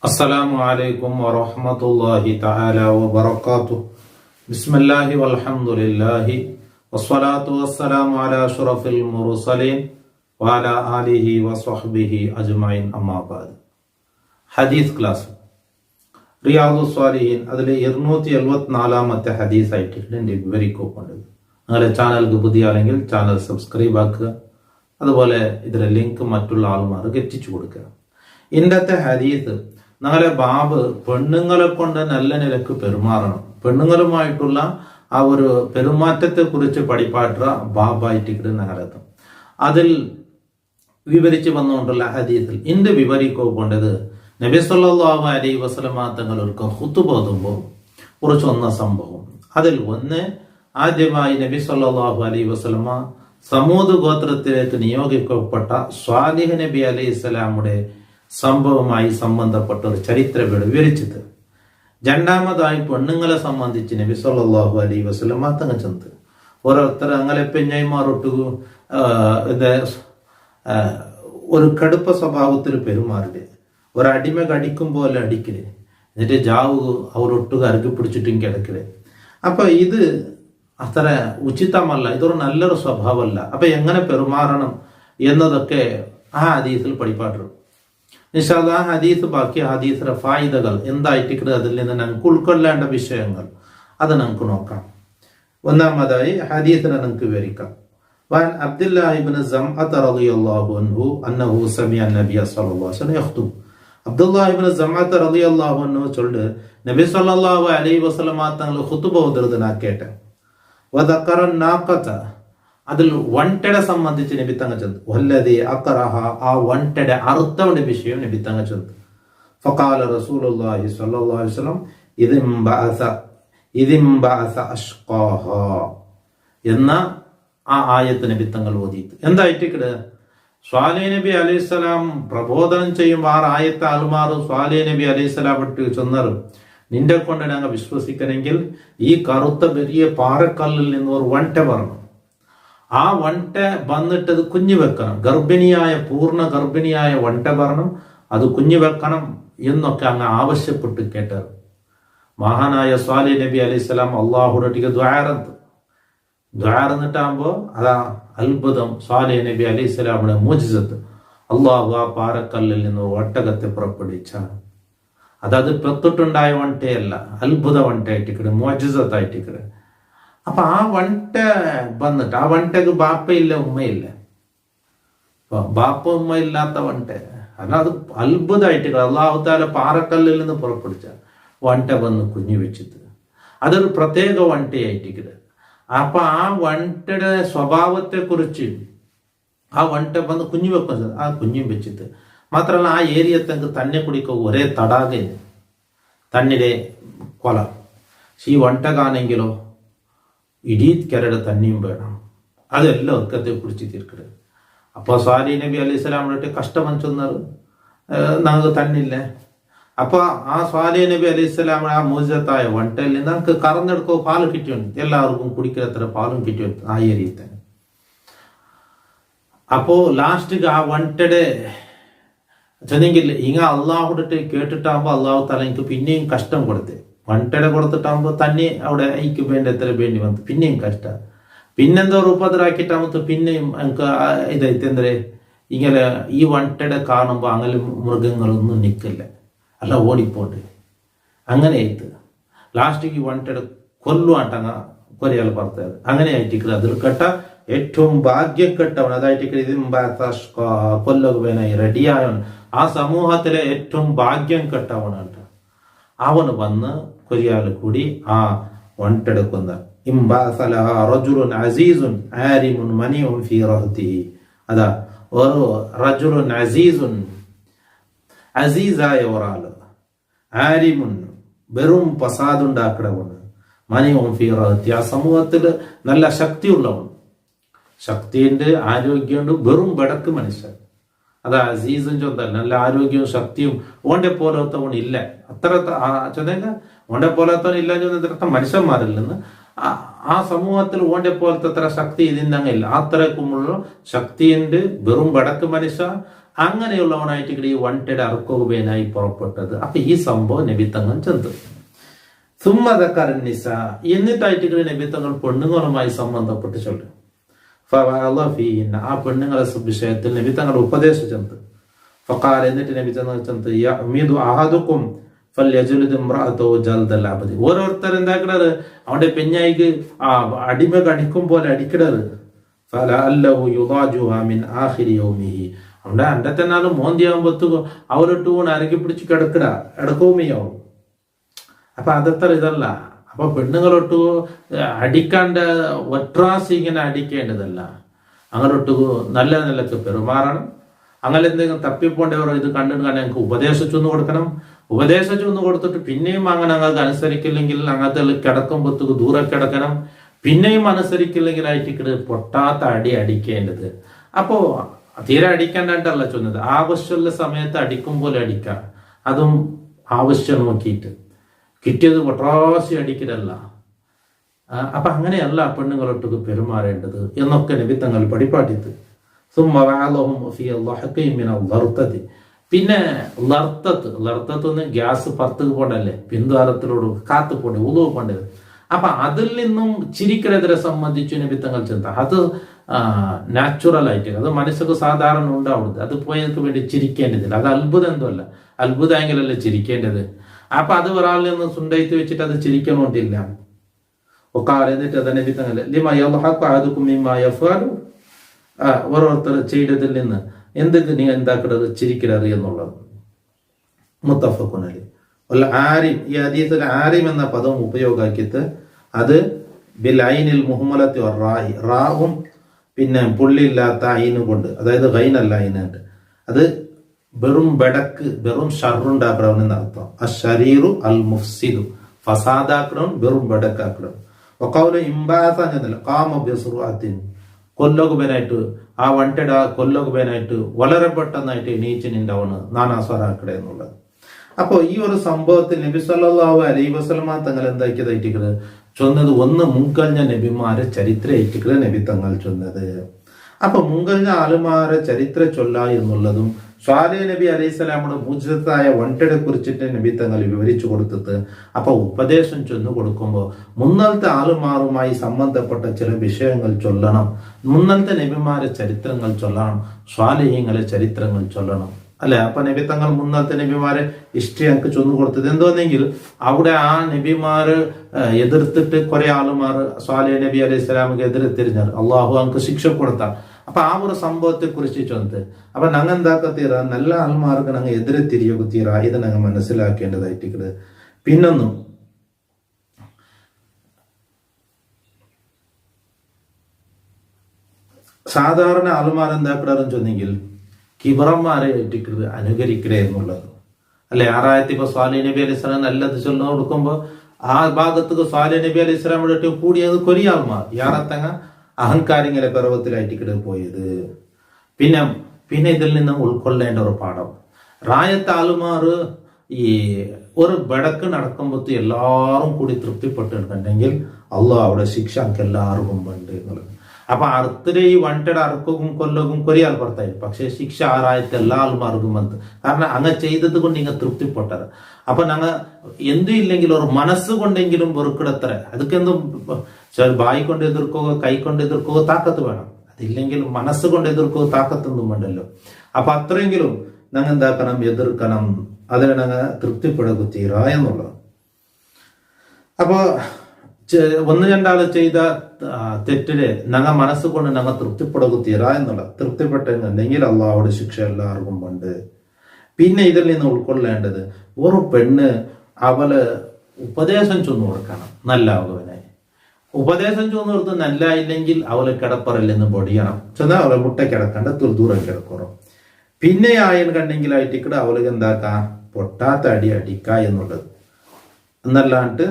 السلام عليكم ورحمة الله تعالى وبركاته. بسم الله والحمد لله والصلاة والسلام على أشرف المرسلين وعلى آله وصحبه أجمعين أما بعد. ഹദീസ് ക്ലാസ് റിയാദു സ്വാലിഹീൻ അതിലെ 274 ഹദീസ് ആയിട്ട് എൻ്റെ വിവരിക്കുന്നുണ്ട്. നിങ്ങളുടെ ചാനലിക്ക് പുതിയ ആണെങ്കിൽ ചാനൽ സബ്സ്ക്രൈബ് ആക്കുക, അതുപോലെ ഇതിലെ ലിങ്ക് മറ്റുള്ള ആൾമാർക്ക് എത്തിച്ചു കൊടുക്കുക. ഇന്നത്തെ ഹദീസ് ഞങ്ങളെ ബാബ് പെണ്ണുങ്ങളെ കൊണ്ട് നല്ല നിലക്ക് പെരുമാറണം, പെണ്ണുങ്ങളുമായിട്ടുള്ള ആ ഒരു പെരുമാറ്റത്തെ കുറിച്ച് പഠിപ്പാട്ട ബാബായിട്ട് ഞങ്ങളെത്തും. അതിൽ വിവരിച്ചു വന്നുകൊണ്ടുള്ള ഹദീസിൽ ഇന്റെ വിവരിക്കൊണ്ടത് നബി സല്ലല്ലാഹു അലൈഹി വസല്ലമ തങ്ങൾക്ക് ഖുതുബ ഓതുമ്പോൾ കുറച്ചൊന്ന സംഭവം. അതിൽ ഒന്ന്, ആദ്യമായി നബി സല്ലല്ലാഹു അലൈഹി വസല്ലമ സമൂദ് ഗോത്രത്തിലേക്ക് നിയോഗിക്കപ്പെട്ട സ്വാലിഹ് നബി അലൈഹി സ്വലാമുടെ സംഭവമായി സംബന്ധപ്പെട്ട ഒരു ചരിത്രം വിവരിച്ചത്. രണ്ടാമതായി പെണ്ണുങ്ങളെ സംബന്ധിച്ച് നബി സല്ലല്ലാഹു അലൈഹി വസല്ലമ തങ്ങൾ ചെന്ന് ഓരോരുത്തർ അങ്ങനെ പെഞ്ഞൈമാറൊട്ടു ഒരു കടുപ്പ സ്വഭാവത്തിൽ പെരുമാറില്, ഒരടിമ കടിക്കും പോലെ അടിക്കല്, എന്നിട്ട് ജാവ് അവരൊട്ടുക അറുക്കി പിടിച്ചിട്ടും കിടക്കല്. അപ്പൊ ഇത് അത്ര ഉചിതമല്ല, ഇതൊരു നല്ലൊരു സ്വഭാവമല്ല. അപ്പൊ എങ്ങനെ പെരുമാറണം എന്നതൊക്കെ ആ ഹദീസിൽ പഠിപ്പാട്ടുണ്ട്. ഇൻഷാ അല്ലാഹ് ഹദീസ് ബാക്കി ഹദീസിലെ ഫായിദകൾ എന്തായിട്ട് അതിൽ നിന്ന് നമുക്ക് ഉൾക്കൊള്ളേണ്ട വിഷയങ്ങൾ അത് നമുക്ക് നോക്കാം. ഒന്നാമതായി ഹദീസിനെ നമുക്ക് വിവരിക്കാം. وعن عبد الله بن زمعة رضي الله عنه أنه سمع النبي صلى الله عليه وسلم يخطب. അബ്ദുല്ലാഹി ഇബ്നു സമഅത്ത് റളിയല്ലാഹു അൻഹു ചൊല്ല് നബി സല്ലല്ലാഹു അലൈഹി വസല്ലമ തങ്ങൾ ഖുതുബ ഓതുന്നത് ഞാൻ കേട്ട. വദക്കറ നാഖത, അതിൽ വണ്ടയുടെ സംബന്ധിച്ച് നബി തങ്ങൾ ചൊല്ല് വല്ലദി അഖറഹ, ആ വണ്ടയുടെ അർത്ഥത്തിന്റെ വിഷയം നബി തങ്ങൾ ചൊല്ല്. ഫഖാല റസൂലുള്ളാഹി സ്വല്ലല്ലാഹു അലൈഹി വസല്ലം ഇദിം ബഅസ അഷ്ഖാഹ എന്ന ആ ആയത്ത് നബി തങ്ങൾ ഓതിയിട്ട് എന്തായിട്ട് സ്വാലിഹ് നബി അലൈഹിസ്സലാം പ്രബോധനം ചെയ്യുമ്പോൾ ആ ആയത്ത് ആൾമാർ സ്വാലിഹ് നബി അലൈഹിസ്സലാം വിട്ട് ചെന്നറും നിന്റെ കൊണ്ട് ഞങ്ങൾ വിശ്വസിക്കണമെങ്കിൽ ഈ കറുത്ത വലിയ പാറക്കല്ലിൽ നിന്ന് ഒരു വണ്ട പറഞ്ഞു. ആ വണ്ട വന്നിട്ട് അത് കുഞ്ഞു വെക്കണം, പൂർണ്ണ ഗർഭിണിയായ വണ്ട പറഞ്ഞു, അത് കുഞ്ഞു വെക്കണം എന്നൊക്കെ അങ്ങ് ആവശ്യപ്പെട്ട് കേട്ടത്. മഹാനായ സ്വാലിഹ് നബി അലൈഹിസ്സലാം അള്ളാഹുടേക്ക് ദ്വാരന്നിട്ടാകുമ്പോ അതാ അത്ഭുതം, സ്വാലിഹ് നബി അലൈഹിസ്സലാമിന്റെ മുഅ്ജിസത്ത്. അള്ളാഹു ആ പാറക്കല്ലിൽ നിന്ന് ഒട്ടകത്തെ പുറപ്പെടുവിച്ച അത് പെത്തിട്ടുണ്ടായ വണ്ടയല്ല, അത്ഭുത വണ്ടയായിട്ടിക്കട്, മുഅ്ജിസത്തായിട്ടിക്കട്. അപ്പൊ ആ വണ്ട വന്നിട്ട് ആ വണ്ടക്ക് ബാപ്പയില്ല ഉമ്മയില്ല, ബാപ്പ ഉമ്മ ഇല്ലാത്ത വണ്ട, അത് അത്ഭുതമായിട്ട് അള്ളാഹു താല പാറക്കല്ലിൽ നിന്ന് പുറപ്പെടുവിച്ച വണ്ട വന്ന് കുഞ്ഞു വെച്ചത്. അതൊരു പ്രത്യേക വണ്ടയായിട്ടിക്കട്. അപ്പൊ ആ വണ്ടയുടെ സ്വഭാവത്തെ കുറിച്ച് ആ വണ്ട വന്ന് കുഞ്ഞു വെക്കുന്നത്, ആ കുഞ്ഞും വെച്ചിട്ട് മാത്രമല്ല ആ ഏരിയത്തെങ്കിൽ തന്നെ കുടിക്ക ഒരേ തടാക തന്നിടെ കൊല. ഈ വണ്ടകാണെങ്കിലോ ഇടീ കരട് തന്നെയും വേണം, അതെല്ലാം ഒക്കത്തെ കുറിച്ച് തീർക്കരുത്. അപ്പൊ സ്വാലിഹ് നബി അലൈഹി സ്വലാമിട്ട് കഷ്ടം ചെന്നത് നമുക്ക് തന്നില്ലേ. അപ്പൊ ആ സ്വാലിഹ് നബി അലൈഹി സ്വലാം ആ മുഅ്ജിസത്തായ വണ്ടയിൽ നിന്ന് നമുക്ക് കറന്നെടുക്കോ പാല് കിട്ടിയുണ്ട്, എല്ലാവർക്കും കുടിക്കത്ര പാലും കിട്ടിയുണ്ട് ആ ഏരിയയിൽ തന്നെ. അപ്പോ ലാസ്റ്റ് ആ വണ്ടയുടെ ചെന്നെങ്കിൽ ഇങ്ങ അള്ളാഹുടെ കേട്ടിട്ടാകുമ്പോ അള്ളാഹു താല എനിക്ക് പിന്നെയും കഷ്ടം കൊടുത്തേ. വണ്ടയുടെ കൊടുത്തിട്ടാകുമ്പോ തന്നെ അവിടെ എനിക്ക് വേണ്ടി എത്ര വേണ്ടി വന്നു, പിന്നെയും കഷ്ടം. പിന്നെന്തോ ഉപദ്രാക്കിട്ടാകുമ്പോ പിന്നെയും എനിക്ക് ഇതെന്തേ ഇങ്ങനെ ഈ വണ്ടയുടെ കാണുമ്പോ അങ്ങനെ മൃഗങ്ങളൊന്നും നിൽക്കില്ല, അല്ല ഓടിപ്പോണ്ട്. അങ്ങനെ ആയിട്ട് ലാസ്റ്റിക്ക് വണ്ടയുടെ കൊല്ലുവാട്ടങ്ങ കൊരയാൽ പറഞ്ഞത്. അങ്ങനെ ആയിട്ട് അതിൽ കേട്ട ഏറ്റവും ഭാഗ്യം കെട്ടവൻ, അതായിട്ട് കൊല്ലുവാനായി റെഡിയായവൻ, ആ സമൂഹത്തിലെ ഏറ്റവും ഭാഗ്യം കെട്ടവനാണ്. അവന് വന്ന് കൊരിയാൽ കൂടി ആ വണ്ടെടുക്കുന്ന അതാ ഒരു റജുലുൻ അസീസുൻ, അസീസായ ഒരാള്, ആരിമുൻ വെറും പസാദുണ്ടാക്കണവണ്, മനിയും ഫീറഹത്തി ആ സമൂഹത്തില് നല്ല ശക്തിയുള്ളവൻ, ശക്തിയുണ്ട് ആരോഗ്യമുണ്ട്, വെറും ബടക്ക് മനുഷ്യൻ. അതാ അസീസും ചൊന്തല്ല, നല്ല ആരോഗ്യവും ശക്തിയും ഓണ്ടെ പോലത്തവൺ ഇല്ല. അത്ര ചൊന്ന ഓണ്ടെ പോലത്തവൻ ഇല്ല ചൊന്ന മനുഷ്യന്മാരിൽ നിന്ന് ആ സമൂഹത്തിൽ ഓണ്ടെ പോലത്തെ അത്ര ശക്തി ഇതിന്നങ്ങില്ല. അത്രക്കുമുള്ള ശക്തിയുണ്ട്, വെറും വടക്ക് മനുഷ്യ, അങ്ങനെയുള്ളവനായിട്ട് ഈ വണ്ടയുടെ അർക്കോബേനായി പുറപ്പെട്ടത്. അപ്പൊ ഈ സംഭവം നബിത്തങ്ങൾ ചെന്ന് സുമ്മതക്കാരനിസ എന്നിട്ടായിട്ട് നബിത്തങ്ങൾ പെണ്ണുങ്ങളുമായി സംബന്ധപ്പെട്ട് ചൊല്ലും. ആ പെണ്ണുങ്ങളെ വിഷയത്തിൽ നബിത്തങ്ങൾ ഉപദേശിച്ചത്. ഫഖാൽ എന്നിട്ട് നബിത്തങ്ങൾ ചെന്ന് അഹദുക്കും ഓരോരുത്തർ എന്താക്കണത് അവന്റെ പെഞ്ഞായിക്ക് അടിമ കടിക്കും പോലെ അടിക്കിടത്. അവന്റെ അന്റെ തന്നെ മോന്തിയാകുമ്പോ അവരിട്ട് കൊണ്ട് അരക്കി പിടിച്ച് കിടക്കിട ഇടക്കവുമേയാവും. അപ്പൊ അതത്ര ഇതല്ല. അപ്പൊ പെണ്ണുങ്ങളൊട്ട് അടിക്കാണ്ട് ഒട്രാസ് ഇങ്ങനെ അടിക്കേണ്ടതല്ല. അങ്ങനൊട്ട് നല്ല നിലക്ക് പെരുമാറണം. അങ്ങനെ എന്തെങ്കിലും തപ്പിപ്പോണ്ടവരോ ഇത് കണ്ടിട്ട് ഞങ്ങൾക്ക് ഉപദേശിച്ചൊന്ന് കൊടുക്കണം. ഉപദേശിച്ചൊന്ന് കൊടുത്തിട്ട് പിന്നെയും അങ്ങനെ അങ്ങക്ക് അനുസരിക്കില്ലെങ്കിൽ അങ്ങനത്തെ കിടക്കുമ്പോഴത്തേക്ക് ദൂരെ കിടക്കണം. പിന്നെയും അനുസരിക്കില്ലെങ്കിൽ ആയിട്ട് പൊട്ടാത്ത അടി അടിക്കേണ്ടത്. അപ്പോ തീരെ അടിക്കേണ്ടല്ല ചൊന്നത്, ആവശ്യമുള്ള സമയത്ത് അടിക്കും പോലെ അടിക്കാം. അതും ആവശ്യം നോക്കിയിട്ട് കിട്ടിയത് പൊട്ടാസി അടിക്കലല്ല. അപ്പൊ അങ്ങനെയല്ല പെണ്ണുങ്ങളൊട്ട് പെരുമാറേണ്ടത് എന്നൊക്കെ നബിത്തങ്ങൾ പഠിപ്പാട്ടിത്ത്. പിന്നെ ലർത്തത്ത് ഗ്യാസ് പുറത്തേക്ക് പോണ്ടല്ലേ, പിന്തുവാരത്തിലോട് കാത്തു പോണ്ടേ, ഉളവ് പോണ്ടത്. അപ്പൊ അതിൽ നിന്നും ചിരിക്കലെതിരെ സംബന്ധിച്ചു നബിത്തങ്ങൾ ചിന്ത അത് നാച്ചുറൽ ആയിട്ട് അത് മനുഷ്യർക്ക് സാധാരണ ഉണ്ടാവുന്നത്. അത് പോയതിനു വേണ്ടി ചിരിക്കേണ്ടതില്ല. അത് അത്ഭുതം എന്തോ അല്ല, അത്ഭുതമെങ്കിലല്ലേ ചിരിക്കേണ്ടത്. അപ്പൊ അത് ഒരാളിൽ നിന്ന് സുണ്ടയിത്ത് വെച്ചിട്ട് അത് ചിരിക്കണോണ്ടില്ല. ഒക്കെ എന്നിട്ട് അത് നബിത്തങ്ങൾ ഓരോരുത്തർ ചെയ്തതിൽ നിന്ന് എന്തൊക്കെ നീ എന്താക്കണത് ചിരിക്കരുത് എന്നുള്ളത്. മുത്തഫഖുൻ അലൈഹി. ആരിം, ഈ ഹദീസിൽ ആരിം എന്ന പദം ഉപയോഗമാക്കിയിട്ട് അത് ബിൽ ഐനിൽ മുഹമ്മലത്തി റായി, റാവും പിന്നെ പുള്ളിയില്ലാത്ത ഐന് കൊണ്ട്, അതായത് ഗൈനല്ല ഐനുണ്ട്, അത് വെറും ബെടക്ക് വെറും ഷറുണ്ടാക്കണം എന്നർത്ഥം. അശരീറു അൽ മുഫ്സിദു, ഫസാദാക്കണം വെറും ബെടക്കാക്കണം. ഒക്കൗല് ഇംബാസല്ല കാമ ബിസ്റുഅത്തിൻ, കൊല്ലകുബനായിട്ട് ആ വണ്ടട കൊല്ലകുബനായിട്ട് വളരെ പെട്ടെന്നായിട്ട് എണീച്ച് നിന്നവണ് നാനാസ്വരാക്കട എന്നുള്ളത്. അപ്പൊ ഈ ഒരു സംഭവത്തിൽ നബി സല്ലല്ലാഹു അലൈഹി വസല്ലമ തങ്ങൾ എന്താക്കിയതായിട്ട് ചൊന്നത്, ഒന്ന് മുൻകഴിഞ്ഞ നബിമാരെ ചരിത്ര ഏറ്റിക്കള് നബി തങ്ങൾ ചൊന്നത്. അപ്പൊ മുൻകഴിഞ്ഞ ആളുമാരെ ചരിത്ര ചൊല്ല എന്നുള്ളതും സ്വാലിഹ് നബി അലൈഹിസ്സലാമുടെ മുജ്തത്തായ വണ്ടടെ കുറിച്ചിട്ട് നബി തങ്ങൾ വിവരിച്ചു കൊടുത്തിട്ട് അപ്പൊ ഉപദേശം ചൊന്നു കൊടുക്കുമ്പോൾ മുന്നലത്തെ ആളുമാറുമായി സംബന്ധപ്പെട്ട ചില വിഷയങ്ങൾ ചൊല്ലണം. മുന്നലത്തെ നബിമാരെ ചരിത്രങ്ങൾ ചൊല്ലണം, സ്വാലിഹീങ്ങളെ ചരിത്രങ്ങൾ ചൊല്ലണം, അല്ലെ? അപ്പൊ നബി തങ്ങൾ മുന്നത്തെ നബിമാരെ ഹിസ്റ്ററി ഞങ്ങൾക്ക് ചൊന്നു കൊടുത്തത് എന്തോന്നെങ്കിൽ അവിടെ ആ നബിമാര് എതിർത്തിട്ട് കുറെ ആളുമാർ സ്വാലിഹ് നബി അലൈഹി സ്വലാമിക്ക് എതിരെ തിരിഞ്ഞാൽ അള്ളാഹു അങ്ങക്ക് ശിക്ഷ കൊടുത്താൽ. അപ്പൊ ആ ഒരു സംഭവത്തെ കുറിച്ച് ചൊന്നത്. അപ്പൊ ഞങ്ങൾ എന്താക്കത്തീറ നല്ല ആൾമാർക്ക് ഞങ്ങൾ എതിരെ തിരിയൊക്കെ തീറ, ഇത് ഞങ്ങൾ മനസ്സിലാക്കേണ്ടതായിട്ട്. പിന്നൊന്നും സാധാരണ ആൾമാർ എന്താക്കിടാറെന്ന് ചൊന്നെങ്കിൽ കിബറന്മാരെ ഏറ്റിക്കരുത്, അനുകരിക്കരുത് എന്നുള്ളത്, അല്ലെ? ആറായത്തി ഇപ്പൊ സ്വാലിഹ് നബി അലൈഹി സ്വലാം നല്ലത് ചൊല്ലു കൊടുക്കുമ്പോ ആ ഭാഗത്തേക്ക് സ്വാലിഹ് നബി അലൈഹി സ്വലാമിടെ കൂടിയത് കൊറിയ ആൾമാർ യാറത്തങ്ങ അഹങ്കാരിങ്ങളെ പർവ്വത്തിലായിട്ട് പോയത്. പിന്നെ ഇതിൽ നിന്ന് ഉൾക്കൊള്ളേണ്ട ഒരു പാഠം, റായത്ത് ആളുമാർ ഈ ഒരു ബടക്ക് നടക്കുമ്പോഴത്തെ എല്ലാവരും കൂടി തൃപ്തിപ്പെട്ടിട്ടുണ്ടെങ്കിൽ അള്ളാഹ് അവിടെ ശിക്ഷ നമുക്ക് എല്ലാവർക്കും ഉണ്ട് എന്നുള്ളത്. അപ്പൊ അർത്ഥരെ ഈ വണ്ടയുടെ അർക്കും കൊല്ലവും കൊറിയാൽ പുറത്തായി, പക്ഷെ ശിക്ഷ ആറായത്തെ എല്ലാ ആൾമാർക്കും വന്ന്. കാരണം അങ്ങ് ചെയ്തത് കൊണ്ട് ഇങ്ങ തൃപ്തിപ്പെട്ടത്. അപ്പൊ ഞങ്ങൾ എന്തും ഇല്ലെങ്കിൽ ഒരു മനസ്സ് കൊണ്ടെങ്കിലും വെറുക്കിടത്ര, അതൊക്കെന്തും ബായി കൊണ്ട് എതിർക്കുക കൈ കൊണ്ട് എതിർക്കുക താക്കത്ത് വേണം. അതില്ലെങ്കിൽ മനസ്സ് കൊണ്ട് എതിർക്കുക താക്കത്തൊന്നും വേണ്ടല്ലോ. അപ്പൊ അത്രയെങ്കിലും ഞങ്ങൾ എന്താക്കണം, എതിർക്കണം, അതിനെ ഞങ്ങൾ തൃപ്തിപ്പെടുക തീര എന്നുള്ളത്. അപ്പൊ ഒന്ന് രണ്ടാള് ചെയ്ത തെറ്റില് ഞങ്ങൾ മനസ്സുകൊണ്ട് ഞങ്ങൾ തൃപ്തിപ്പെടുക തീര എന്നുള്ള തൃപ്തിപ്പെട്ടെങ്കിൽ അള്ളാഹുടെ ശിക്ഷ എല്ലാവർക്കും ഉണ്ട്. പിന്നെ ഇതിൽ നിന്ന് ഉൾക്കൊള്ളേണ്ടത്, ഒരു പെണ്ണ് അവള് ഉപദേശം ചൊന്നു കൊടുക്കണം നല്ലാവുകവനായി. ഉപദേശം ചൊന്നു കൊടുത്ത് നല്ല ഇല്ലെങ്കിൽ അവള് കിടപ്പറയിൽ നിന്ന് പൊടിയണം, ചെന്നാൽ അവളെ മുട്ട കിടക്കണ്ട ദൂരം കിടക്കുറം. പിന്നെ ആയൻ കണ്ടെങ്കിലായിട്ട് അവൾക്ക് എന്താക്കാ, പൊട്ടാത്ത അടി അടിക്ക എന്നുള്ളത് എന്നല്ലാണ്ട്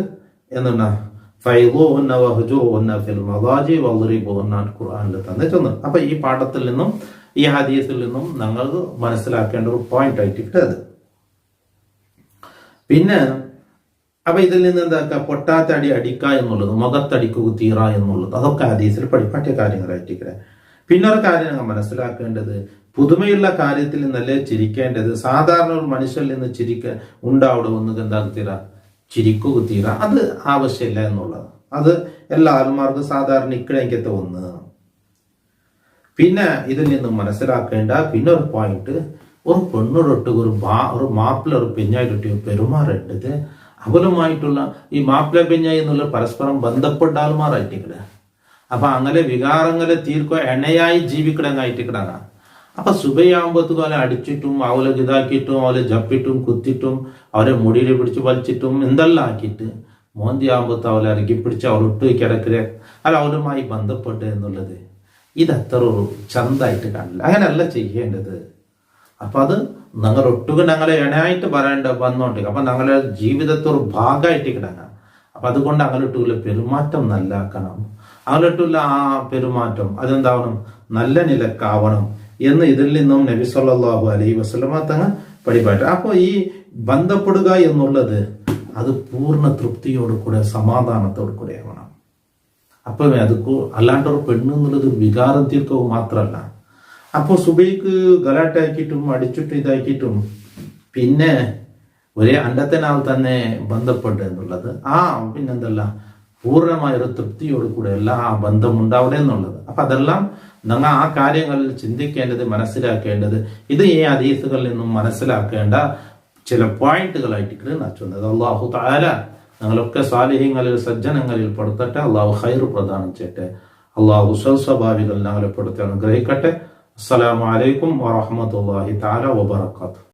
എന്തുണ്ടാ ഖുർആനിൽ തന്നെ ചെന്നു. അപ്പൊ ഈ പാഠത്തിൽ നിന്നും ഈ ഹദീസിൽ നിന്നും ഞങ്ങൾക്ക് മനസ്സിലാക്കേണ്ട ഒരു പോയിന്റ് ആയിട്ട് അത്. പിന്നെ അപ്പൊ ഇതിൽ നിന്ന് എന്താക്കുക, പൊട്ടാത്ത അടി അടിക്ക എന്നുള്ളത്, മുഖത്തടിക്കുക തീറ എന്നുള്ളത്, അതൊക്കെ ഹദീസിൽ പഠിപ്പാട്ടിയ കാര്യങ്ങളായിട്ട്. പിന്നെ ഒരു കാര്യം ഞങ്ങൾ മനസ്സിലാക്കേണ്ടത്, പുതുമയുള്ള കാര്യത്തിൽ നിന്നല്ലേ ചിരിക്കേണ്ടത്. സാധാരണ ഒരു മനുഷ്യരിൽ നിന്ന് ഉണ്ടാവുമെന്ന് എന്താ തീരാ ചിരിക്കുക തീരാ, അത് ആവശ്യമില്ല എന്നുള്ളത്. അത് എല്ലാ ആൾമാർക്കും സാധാരണ ഇക്കഴക്കത്തെ ഒന്ന്. പിന്നെ ഇതിൽ നിന്ന് മനസ്സിലാക്കേണ്ട പിന്നെ ഒരു പോയിന്റ്, ഒരു പെണ്ണോടൊട്ട് ഒരു മാപ്പിള ഒരു പെഞ്ഞായിട്ടൊട്ട് പെരുമാറേണ്ടത് അവരുമായിട്ടുള്ള ഈ മാപ്പിള പെഞ്ഞായി എന്നുള്ള പരസ്പരം ബന്ധപ്പെട്ട ആൾമാരായിട്ടിക്കട. അപ്പൊ അങ്ങനെ വികാരങ്ങളെ തീർക്കുക എണ്ണയായി ജീവിക്കടങ്ങായിട്ടിക്കടാണ്. അപ്പൊ സുബയാകുമ്പോഴത്തേക്കും അവരെ അടിച്ചിട്ടും അവളെ ഇതാക്കിയിട്ടും അവളെ ജപ്പിട്ടും കുത്തിട്ടും അവരെ മുടിയിൽ പിടിച്ച് വലിച്ചിട്ടും എന്തെല്ലാം ആക്കിയിട്ട് മോന്തി ആകുമ്പോഴത്തെ അവളെ ഇറക്കി പിടിച്ച് അവളൊട്ട് കിടക്കുക അല്ല അവരുമായി ബന്ധപ്പെട്ട് എന്നുള്ളത് ഇതത്ര ഒരു ചന്തായിട്ട് കാണില്ല. അങ്ങനെയല്ല ചെയ്യേണ്ടത്. അപ്പൊ അത് ഞങ്ങളൊട്ടുക ഞങ്ങളെ ഇണയായിട്ട് വന്നോണ്ട് അപ്പൊ ഞങ്ങളെ ജീവിതത്തെ ഒരു ഭാഗമായിട്ട് കിടങ്ങ. അപ്പൊ അതുകൊണ്ട് അങ്ങോട്ടുള്ള പെരുമാറ്റം നല്ലാക്കണം. അങ്ങോട്ടുള്ള ആ പെരുമാറ്റം അതെന്താവണം, നല്ല നിലക്കാവണം എന്ന് ഇതിൽ നിന്നും നബി സല്ലല്ലാഹു അലൈഹി വസല്ലമ തങ്ങൾ പഠിപ്പായിട്ട്. അപ്പൊ ഈ ബന്ധപ്പെടുക എന്നുള്ളത് അത് പൂർണ്ണ തൃപ്തിയോട് കൂടെ സമാധാനത്തോടു കൂടെ ആവണം. അപ്പൊ അത് അല്ലാണ്ടൊരു പെണ്ണ് എന്നുള്ളത് ഒരു വികാരം തീർക്കവും മാത്രമല്ല. അപ്പൊ സുബൈക്ക് ഗലാട്ടാക്കിയിട്ടും അടിച്ചിട്ടും ഇതാക്കിയിട്ടും പിന്നെ ഒരേ അണ്ടത്തിനാൽ തന്നെ ബന്ധപ്പെട്ട് എന്നുള്ളത് പിന്നെന്തല്ല പൂർണ്ണമായൊരു തൃപ്തിയോട് കൂടെ അല്ല ആ ബന്ധം ഉണ്ടാവണേ എന്നുള്ളത്. അപ്പൊ അതെല്ലാം നിങ്ങൾ ആ കാര്യങ്ങളിൽ ചിന്തിക്കേണ്ടത്, മനസ്സിലാക്കേണ്ടത്, ഇത് ഈ ഹദീസുകളിൽ നിന്നും മനസ്സിലാക്കേണ്ട ചില പോയിന്റുകളായിട്ട് നച്ചുന്നത്. അല്ലാഹു തആല ഞങ്ങളൊക്കെ സാലിഹ്യങ്ങളിൽ സജ്ജനങ്ങളിൽ പെടുത്തട്ടെ. അള്ളാഹു ഖൈർ പ്രദാനം ചെയ്യട്ടെ. അള്ളാഹു സൽസ്വഭാവികൾ ഞങ്ങളെ പെടുത്തി അനുഗ്രഹിക്കട്ടെ. അസ്സലാമു അലൈക്കും വറഹ്മത്തുള്ളാഹി തആല വബറകാതുഹു.